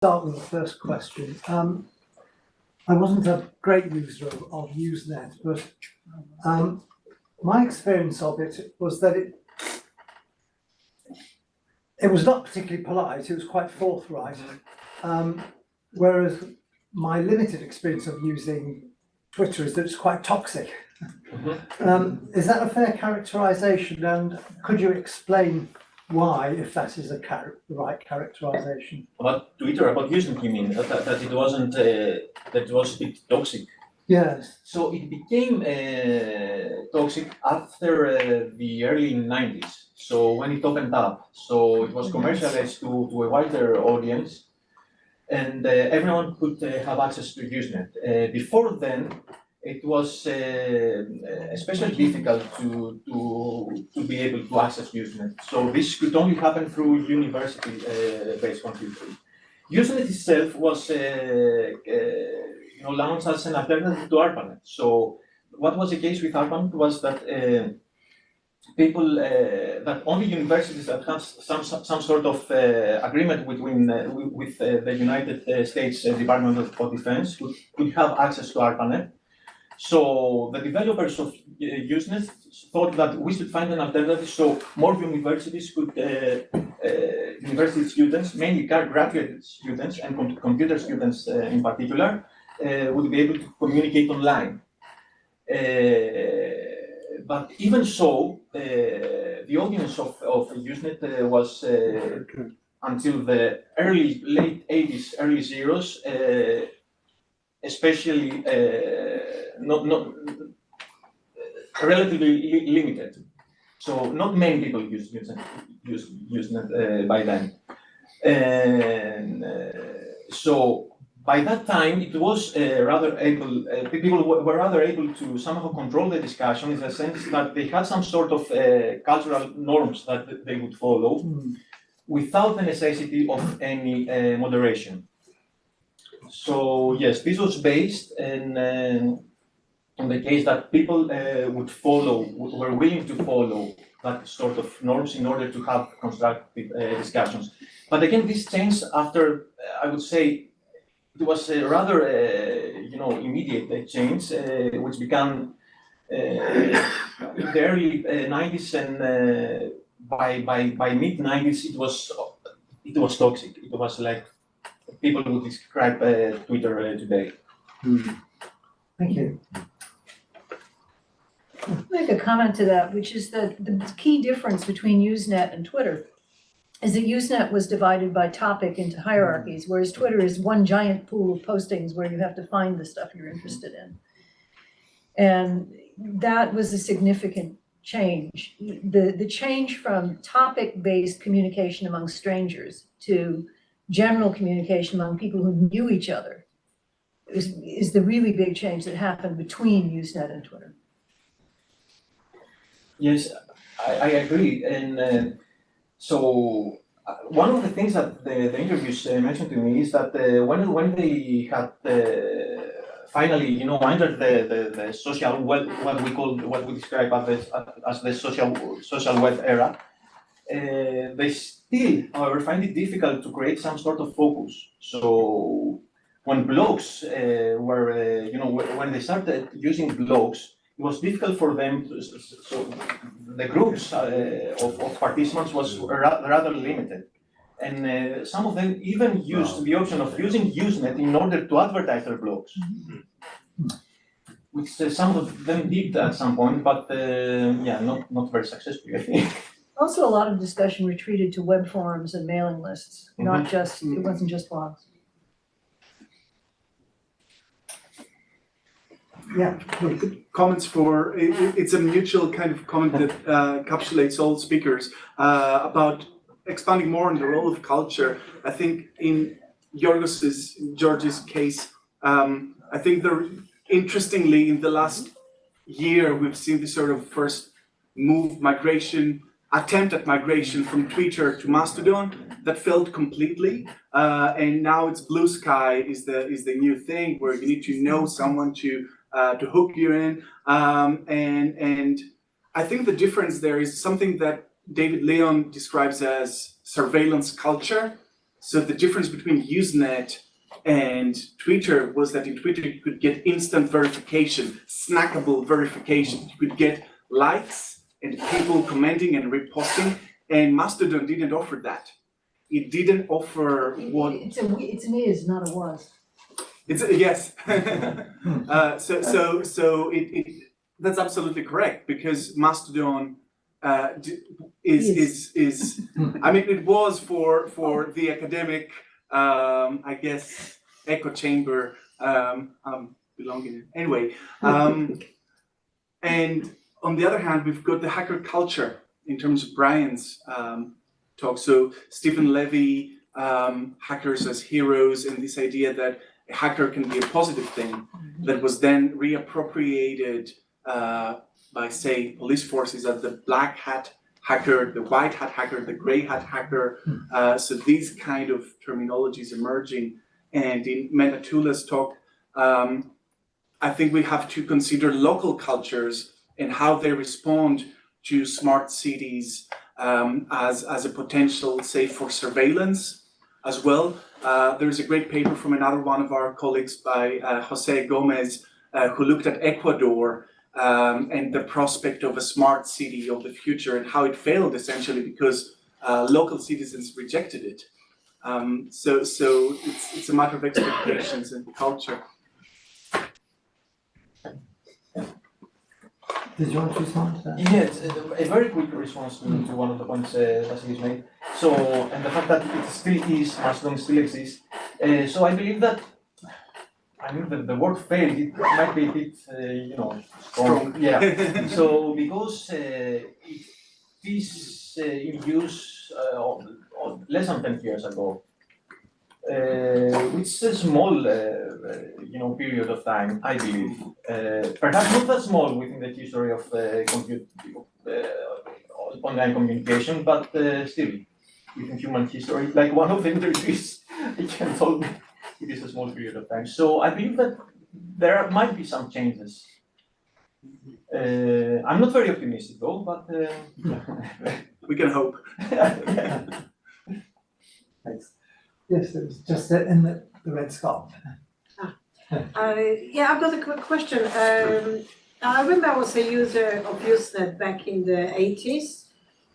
Start with the first question. I wasn't a great user of Usenet, but my experience of it was that it was not particularly polite. It was quite forthright, whereas my limited experience of using Twitter is that it's quite toxic. Is that a fair characterization? And could you explain why, if that is the right characterization? About Twitter, about Usenet, you mean that it wasn't that it was a bit toxic? Yes. So it became toxic after the early 90s. So when it opened up, so it was commercialized to a wider audience, and everyone could have access to Usenet. Before then, it was especially difficult to be able to access Usenet. So this could only happen through university-based computers. Usenet itself was launched as an alternative to ARPANET. So what was the case with ARPANET was that people, that only universities that have some sort of agreement with the United States Department of Defense could have access to ARPANET. So the developers of Usenet thought that we should find an alternative so more universities could, university students, mainly graduate students and computer students in particular, would be able to communicate online. But even so, the audience of Usenet was until the late 80s, early zeros, especially not relatively limited. So not many people used Usenet by then. And so by that time, it was rather able, people were rather able to somehow control the discussion in the sense that they had some sort of cultural norms that they would follow without the necessity of any moderation. So yes, this was based on the case that people were willing to follow that sort of norms in order to have constructive discussions. But again, this changed after, I would say, it was a rather, immediate change, which began in the early 90s, and by mid 90s, it was toxic. It was like people would describe Twitter today. Thank you. I'll make a comment to that, which is that the key difference between Usenet and Twitter is that Usenet was divided by topic into hierarchies, whereas Twitter is one giant pool of postings where you have to find the stuff you're interested in. And that was a significant change. The change from topic-based communication among strangers to general communication among people who knew each other is the really big change that happened between Usenet and Twitter. Yes, I agree. And so one of the things that the interviews mentioned to me is that when they had finally, entered the social web, what we describe as the social web era, they still, however, find it difficult to create some sort of focus. So when blogs when they started using blogs, it was difficult for them so the groups of participants was rather limited. And some of them even used the option of using Usenet in order to advertise their blogs, which some of them did at some point, but not very successfully, I think. Also, a lot of discussion retreated to web forums and mailing lists, not just, it wasn't just blogs. Yeah. Comments for, it's a mutual kind of comment that encapsulates all speakers about expanding more on the role of culture. I think in George's case, I think interestingly in the last year, we've seen this sort of first attempt at migration from Twitter to Mastodon that failed completely, and now it's Blue Sky is the new thing where you need to know someone to hook you in, and I think the difference there is something that David Leon describes as surveillance culture, So the difference between Usenet and Twitter was that in Twitter you could get instant verification, snackable verification. You could get likes and people commenting and reposting, and Mastodon didn't offer that. It didn't offer what It's an is, not a was. it's yes. So that's absolutely correct, because Mastodon is I mean, it was for the academic I guess echo chamber belonging in. Anyway, and on the other hand, we've got the hacker culture in terms of Brian's talk. So Stephen Levy, hackers as heroes, and this idea that a hacker can be a positive thing that was then reappropriated by, say, police forces as the black hat hacker, the white hat hacker, the gray hat hacker. So these kind of terminologies emerging. And in Menatula's talk, I think we have to consider local cultures and how they respond to smart cities as a potential, say, for surveillance as well. There's a great paper from another one of our colleagues by Jose Gomez, who looked at Ecuador and the prospect of a smart city of the future and how it failed essentially because local citizens rejected it. So it's a matter of expectations and culture. Did you want to respond to that? Yes, a very quick response to one of the points Vasilis made. So, and the fact that it still is, Mastodon still exists. So I believe that, I mean, the word failed, it might be a bit, strong. Yeah. So, because it is in use less than 10 years ago, which is a small, period of time, I believe. Perhaps not that small within the history of online communication, but still within human history. Like one of the interviews, Ken told me it is a small period of time. So I believe that there might be some changes. I'm not very optimistic though, but we can hope. Yeah. Thanks. Yes, it was just in the red scarf. Yeah, I've got a quick question. I remember I was a user of Usenet back in the 80s,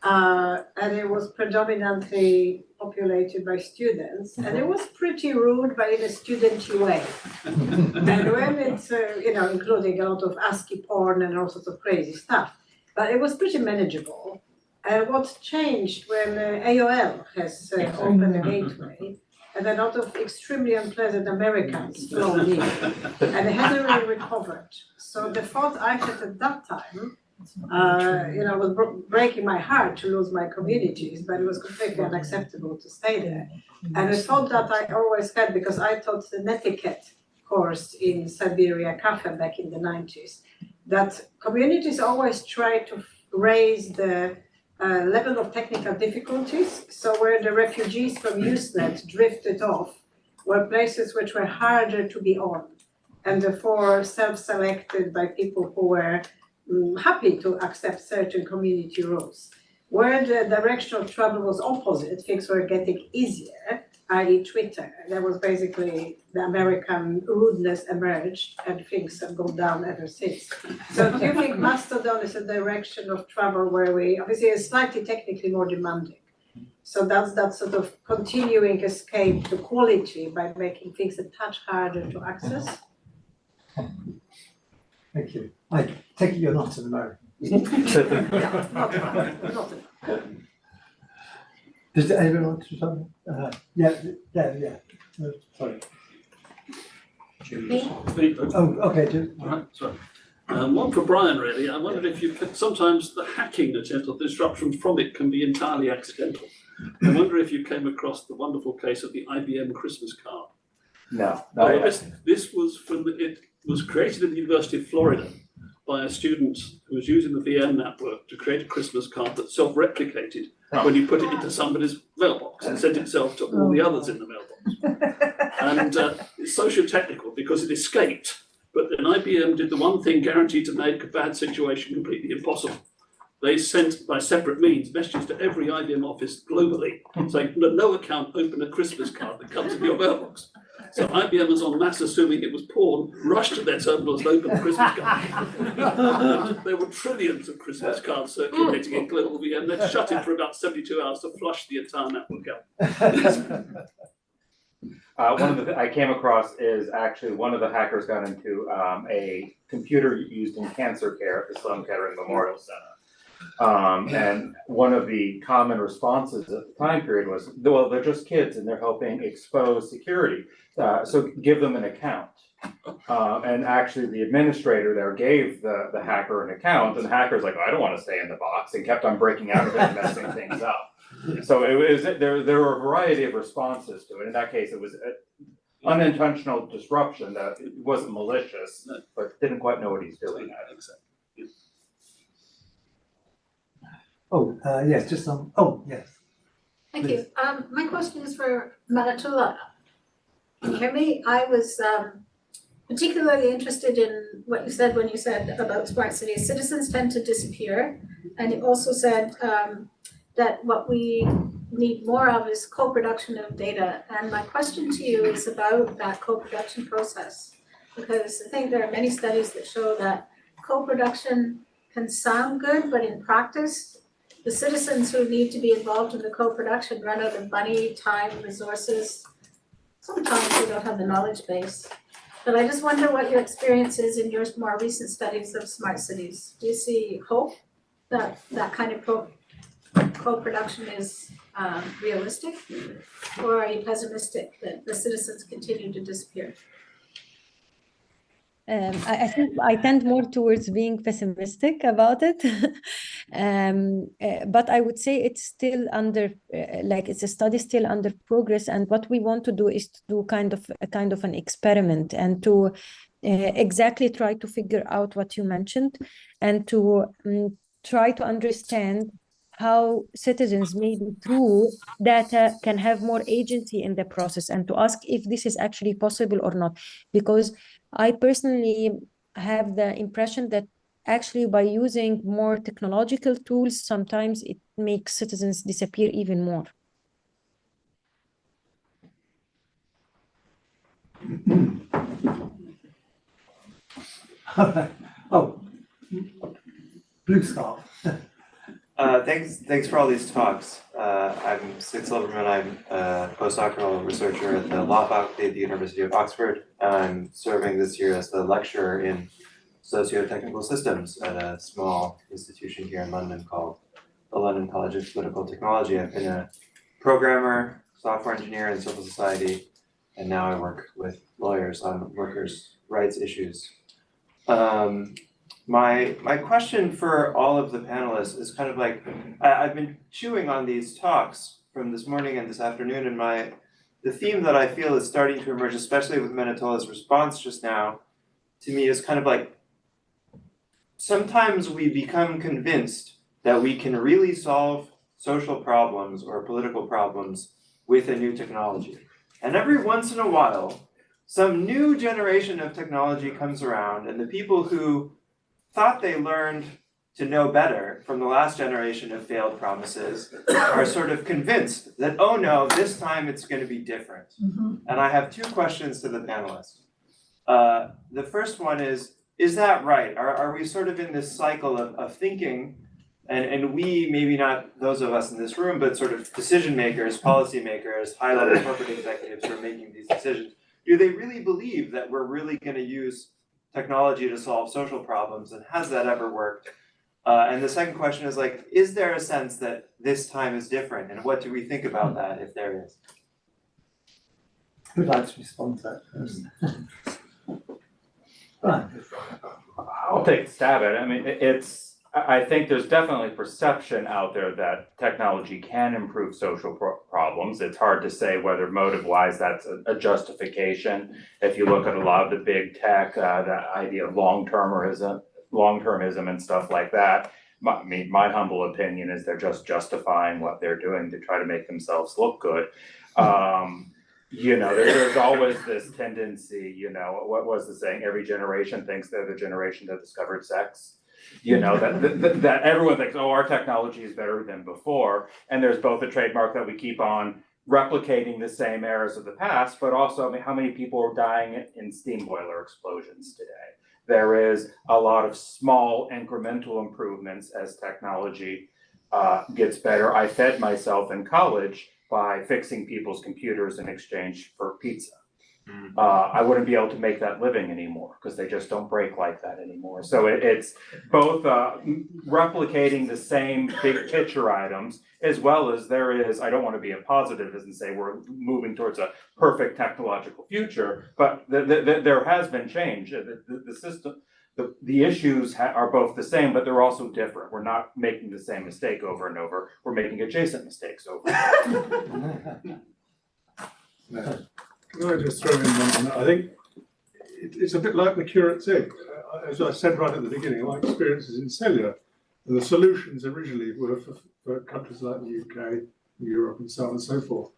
and it was predominantly populated by students, and it was pretty rude, but in a studenty way. And when it's, including a lot of ASCII porn and all sorts of crazy stuff, but it was pretty manageable. And what changed when AOL has opened a gateway, and a lot of extremely unpleasant Americans flown in, and it hasn't really recovered. So the thought I had at that time, was breaking my heart to lose my communities, but it was completely unacceptable to stay there. And the thought that I always had, because I taught the netiquette course in Siberia Cafe back in the 90s, that communities always try to raise the level of technical difficulties. So where the refugees from Usenet drifted off were places which were harder to be on, and therefore self-selected by people who were happy to accept certain community rules. Where the direction of travel was opposite, things were getting easier, i.e. Twitter. There was basically the American rudeness emerged, and things have gone down ever since. So do you think Mastodon is a direction of travel where we, obviously is slightly technically more demanding? So that's that sort of continuing escape to quality by making things a touch harder to access? Thank you. I take it you're not an American. Yeah, not Does anyone want to talk? Yeah. Sorry. Oh, okay. All right, sorry. One for Brian, really. I wondered if you could, sometimes the hacking attempt or disruptions from it can be entirely accidental. I wonder if you came across the wonderful case of the IBM Christmas card. No. This was it was created at the University of Florida by a student who was using the VM network to create a Christmas card that self-replicated when you put it into somebody's mailbox and sent itself to all the others in the mailbox. And it's socio-technical because it escaped, but then IBM did the one thing guaranteed to make a bad situation completely impossible. they sent by separate means messages to every IBM office globally saying, no account, open a Christmas card that comes in your mailbox. So IBMers en masse, assuming it was porn, rushed to their terminals and opened the Christmas card. There were trillions of Christmas cards circulating in global VM. They'd shut it for about 72 hours to flush the entire network out. One of the I came across is actually one of the hackers got into a computer used in cancer care at the Sloan Kettering Memorial Center. And one of the common responses at the time period was, well, they're just kids and they're helping expose security. So give them an account. And actually the administrator there gave the hacker an account, and the hacker's like, oh, I don't want to stay in the box, and kept on breaking out of it and messing things up. So it was there were a variety of responses to it. In that case, it was unintentional disruption that it wasn't malicious, but didn't quite know what he's doing. Oh, yes, just on, oh, yes. Thank you. My question is for Manatula. Can you hear me? I was particularly interested in what you said when you said about smart cities. Citizens tend to disappear. And you also said that what we need more of is co-production of data. And my question to you is about that co-production process. Because I think there are many studies that show that co-production can sound good, but in practice, the citizens who need to be involved in the co-production run out of money, time, resources. Sometimes they don't have the knowledge base. But I just wonder what your experience is in your more recent studies of smart cities. Do you see hope that that kind of co-production is realistic? Or are you pessimistic that the citizens continue to disappear? I think I tend more towards being pessimistic about it. But I would say it's still under, it's a study still under progress. And what we want to do is to do kind of an experiment and to exactly try to figure out what you mentioned and to try to understand how citizens, maybe through data, can have more agency in the process, and to ask if this is actually possible or not. Because I personally have the impression that actually by using more technological tools, sometimes it makes citizens disappear even more. Oh, blue scarf. Thanks for all these talks. I'm Sid Silverman. I'm a postdoctoral researcher at the Law Faculty at the University of Oxford. I'm serving this year as the lecturer in socio-technical systems at a small institution here in London called the London College of Political Technology. I've been a programmer, software engineer in civil society, and now I work with lawyers on workers' rights issues. My question for all of the panelists is kind of like, I've been chewing on these talks from this morning and this afternoon, and the theme that I feel is starting to emerge, especially with Manatola's response just now, to me is kind of like, sometimes we become convinced that we can really solve social problems or political problems with a new technology. And every once in a while, some new generation of technology comes around, and the people who thought they learned to know better from the last generation of failed promises are sort of convinced that, oh no, this time it's going to be different. Mm-hmm. And I have two questions to the panelists. The first one is that right? Are we sort of in this cycle of thinking, and we, maybe not those of us in this room, but sort of decision makers, policy makers, high-level corporate executives who are making these decisions, do they really believe that we're really going to use technology to solve social problems, and has that ever worked? And the second question is like, is there a sense that this time is different, and what do we think about that if there is? Who'd like to respond to that first? Right. I'll take a stab at it. I mean, I think there's definitely perception out there that technology can improve social problems. It's hard to say whether motive-wise that's a justification. If you look at a lot of the big tech, that idea of long-termism and stuff like that, my humble opinion is they're just justifying what they're doing to try to make themselves look good. There's always this tendency, what was the saying? Every generation thinks they're the generation that discovered sex. You know, that everyone thinks, oh, our technology is better than before. And there's both a trademark that we keep on replicating the same errors of the past, but also, I mean, how many people are dying in steam boiler explosions today? There is a lot of small incremental improvements as technology gets better. I fed myself in college by fixing people's computers in exchange for pizza. I wouldn't be able to make that living anymore because they just don't break like that anymore. So it's both replicating the same big picture items, as well as there is, I don't want to be a positivist and say we're moving towards a perfect technological future, but there has been change. The system, the issues are both the same, but they're also different. We're not making the same mistake over and over. We're making adjacent mistakes over and over. Can I just throw in one? I think it's a bit like the curate's egg. As I said right at the beginning, my experiences in cellular, the solutions originally were for countries like the UK, Europe, and so on and so forth.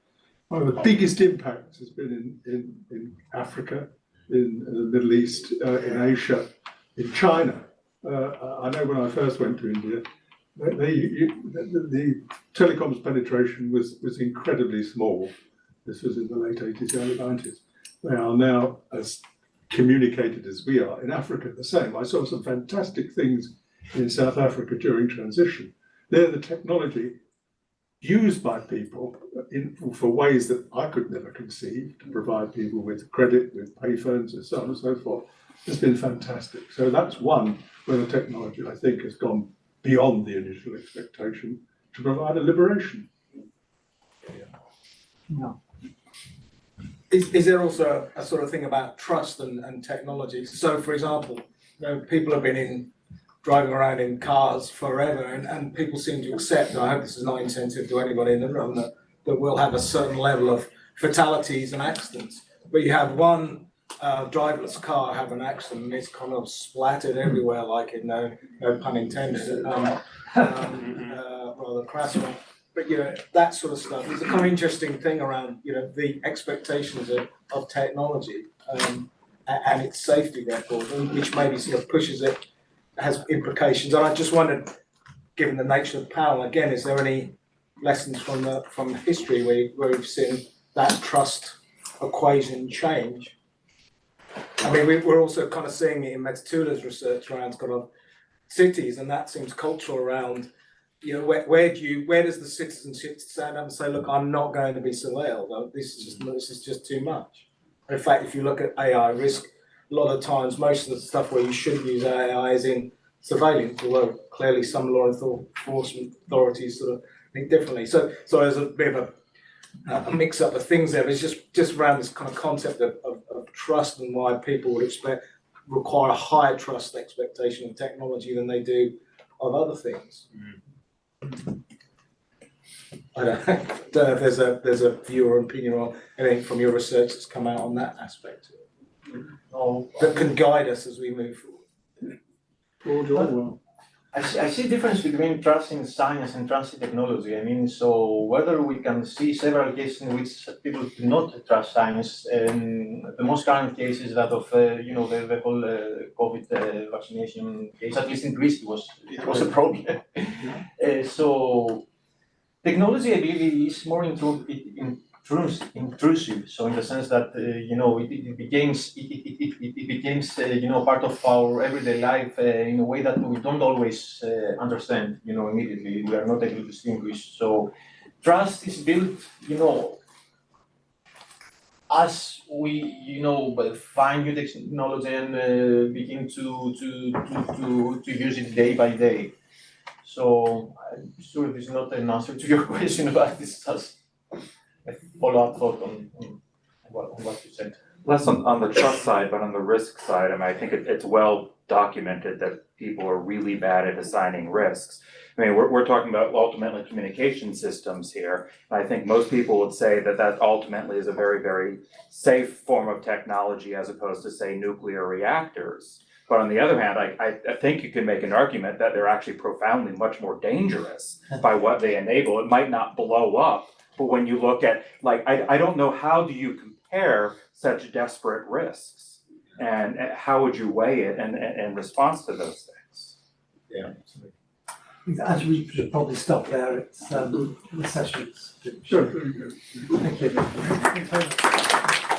One of the biggest impacts has been in Africa, in the Middle East, in Asia, in China. I know when I first went to India, the telecoms penetration was incredibly small. This was in the late 80s, early 90s. They are now as communicated as we are. In Africa, the same. I saw some fantastic things in South Africa during transition. There, the technology used by people for ways that I could never conceive, to provide people with credit, with payphones, and so on and so forth, has been fantastic. So that's one where the technology, I think, has gone beyond the initial expectation to provide a liberation. No. Is there also a sort of thing about trust and technology? So, for example, people have been driving around in cars forever, and people seem to accept, and I hope this is not insensitive to anybody in the room, that we'll have a certain level of fatalities and accidents. But you have one driverless car have an accident, and it's kind of splattered everywhere, like in no pun intended, rather crass one. But that sort of stuff is a kind of interesting thing around the expectations of technology and its safety record, which maybe sort of pushes it, has implications. And I just wondered, given the nature of the panel, again, is there any lessons from history where we've seen that trust equation change? I mean, we're also kind of seeing it in Metatula's research around kind of cities, and that seems cultural around. Where does the citizenship stand up and say, look, I'm not going to be surveilled. This is just too much. In fact, if you look at AI risk, a lot of times, most of the stuff where you should use AI is in surveillance, although clearly some law enforcement authorities sort of think differently. So there's a bit of a mix up of things there. But it's just around this kind of concept of trust and why people would require a higher trust expectation of technology than they do of other things. I don't know if there's a view or opinion or anything from your research that's come out on that aspect that can guide us as we move forward. I see a difference between trust in science and trust in technology. I mean, so whether we can see several cases in which people do not trust science, and the most current case is that of the whole COVID vaccination case. At least in Greece, it was a problem. So technology, I believe, is more intrusive. So in the sense that it becomes part of our everyday life in a way that we don't always understand immediately. We are not able to distinguish. So trust is built as we find new technology and begin to use it day by day. So I'm sure this is not an answer to your question, but this is just a follow-up thought on what you said. Less on the trust side, but on the risk side, I mean, I think it's well documented that people are really bad at assigning risks. I mean, we're talking about ultimately communication systems here. And I think most people would say that ultimately is a very, very safe form of technology as opposed to, say, nuclear reactors. But on the other hand, I think you can make an argument that they're actually profoundly much more dangerous by what they enable. It might not blow up, but when you look at, I don't know, how do you compare such desperate risks? And how would you weigh it in response to those things? Yeah. As we should probably stop there, it's, the session's finished. Sure, very good. Thank you.